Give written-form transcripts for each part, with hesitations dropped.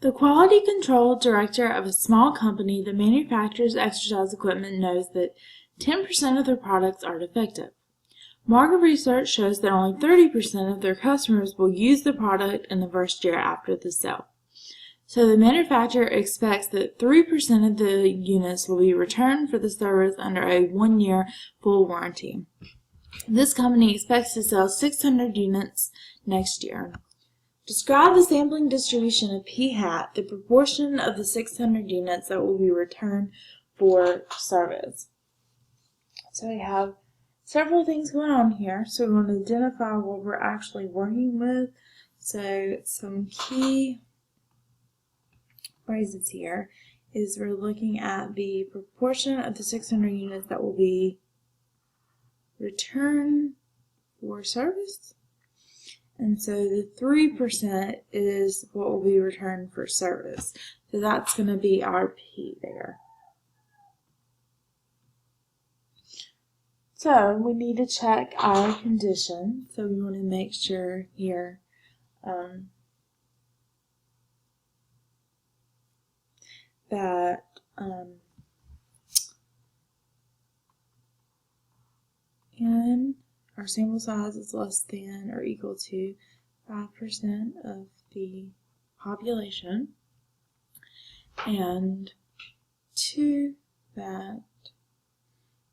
The quality control director of a small company that manufactures exercise equipment knows that 10% of their products are defective. Market research shows that only 30% of their customers will use the product in the first year after the sale. So the manufacturer expects that 3% of the units will be returned for the service under a 1-year full warranty. This company expects to sell 600 units next year. Describe the sampling distribution of p-hat, the proportion of the 600 units that will be returned for service. So we have several things going on here. So we want to identify what we're actually working with. So some key phrases here is we're looking at the proportion of the 600 units that will be returned for service. And so the 3% is what will be returned for service. So that's going to be our P there. So we need to check our condition. So we want to make sure here that N, our sample size is less than or equal to 5% of the population, and 2, that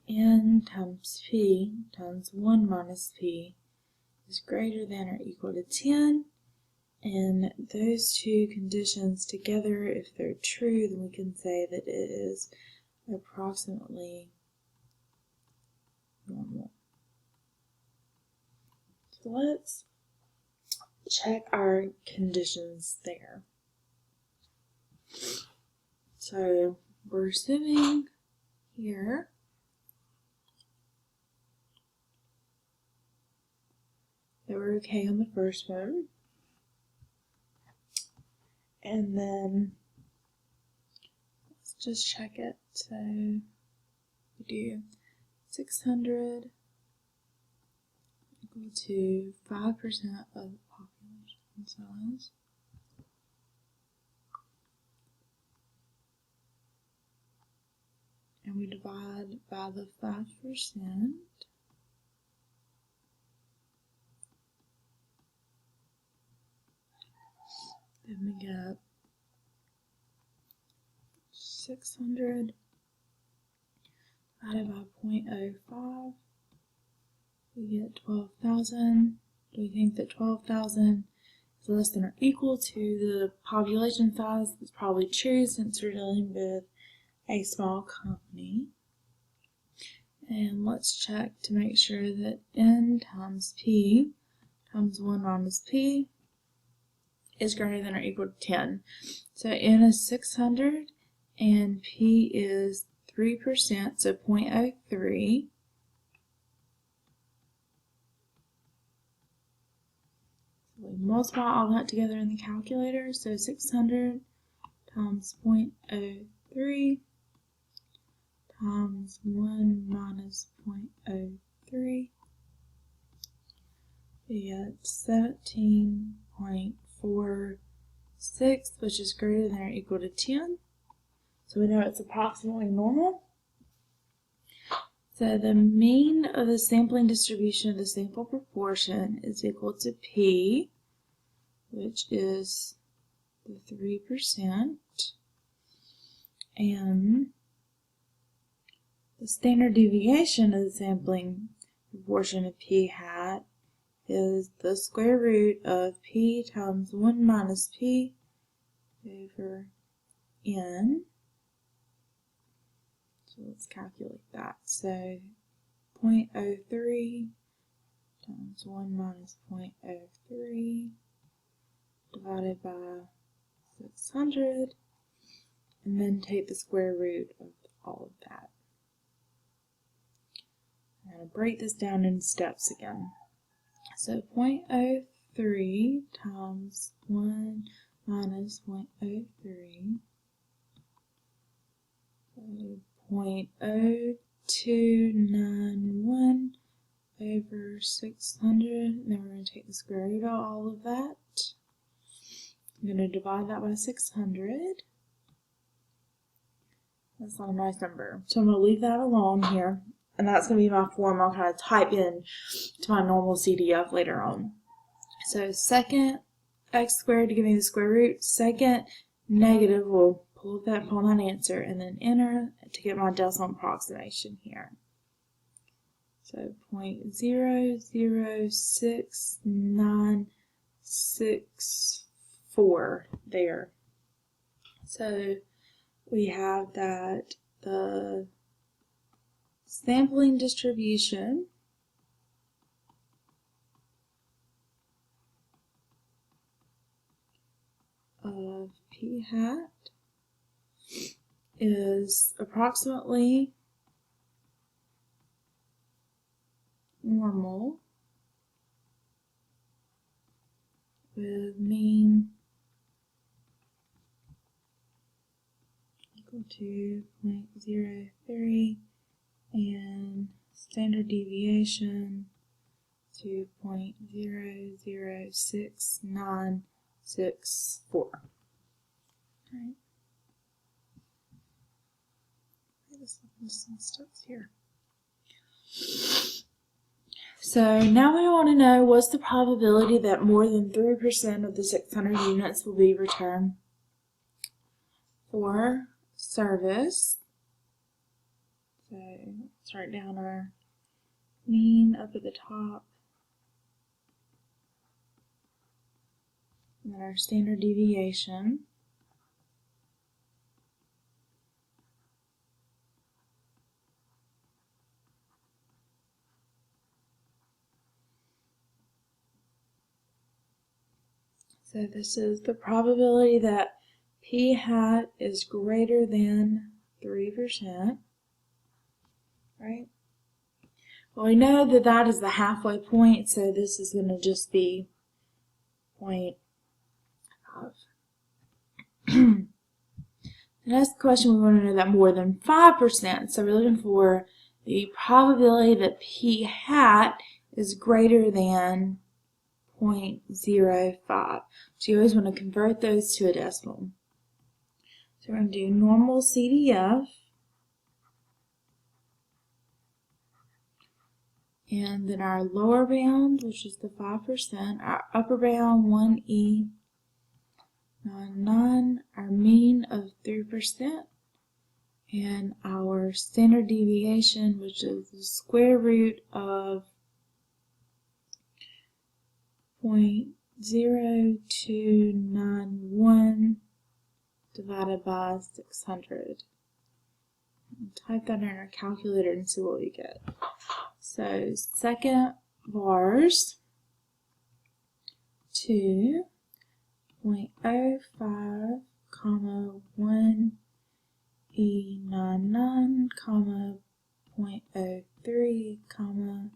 N times P times 1 minus P is greater than or equal to 10, and those two conditions together, if they're true, then we can say that it is approximately normal. So let's check our conditions there. So we're assuming here that we're okay on the first one. And then let's just check it. So we do 600 equal to 5% of the population size. And we divide by the 5%. Then we get 600 divided by 0.05. We get 12,000. Do we think that 12,000 is less than or equal to the population size? That's probably true since we're dealing with a small company. And let's check to make sure that N times P times 1 minus P is greater than or equal to 10. So N is 600 and P is 3%, so 0.03. We multiply all that together in the calculator, so 600 times 0.03 times 1 minus 0.03, we get 17.46, which is greater than or equal to 10. So we know it's approximately normal. So the mean of the sampling distribution of the sample proportion is equal to P, which is the 3%, and the standard deviation of the sampling proportion of p-hat is the square root of p times 1 minus p over n. So let's calculate that. So 0.03 times 1 minus 0.03 divided by 600, and then take the square root of all of that. I'm going to break this down into steps again. So 0.03 times 1 minus 0.03, so 0.0291 over 600, and then we're going to take the square root of all of that. I'm going to divide that by 600. That's not a nice number. So I'm going to leave that alone here. And that's going to be my form I'll kind of type in to my normal CDF later on. So second x squared to give me the square root. Second negative, we'll pull that answer and then enter to get my decimal approximation here. So 0.006964 there. So we have that the sampling distribution of p hat is approximately normal with mean equal to 0.03 and standard deviation to 0.006964. Alright. Some stuff here. So now we want to know what's the probability that more than 3% of the 600 units will be returned for service. So let's write down our mean up at the top, and then our standard deviation. So this is the probability that p hat is greater than 3%, right? Well, we know that that is the halfway point, so this is going to just be 0.5. The next question, we want to know that more than 5%, so we're looking for the probability that p hat is greater than 0.05. So you always want to convert those to a decimal. So we're going to do normal CDF, and then our lower bound, which is the 5%, our upper bound 1E99, our mean of 3%, and our standard deviation, which is the square root of 0.0291 divided by 600. Type that in our calculator and see what we get. So second bars to 0.05, 1E99, 0.03,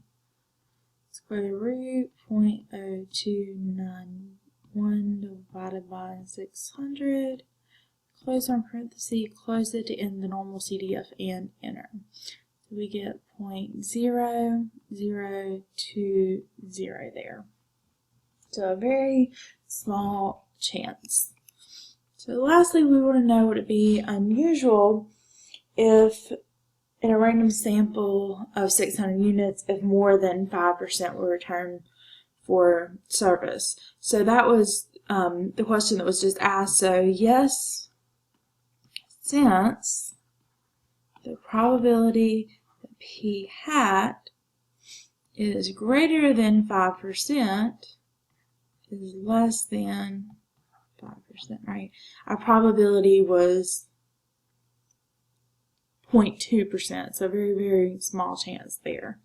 square root 0.0291 divided by 600. Close our parenthesis, close it to end the normal CDF and enter. So we get 0.0020 there. So a very small chance. So lastly, we want to know, would it be unusual if in a random sample of 600 units, if more than 5% were returned for service? So that was the question that was just asked. So yes, since the probability that p hat is greater than 5%, is less than 5%, right? Our probability was 0.2%, so very, very small chance there.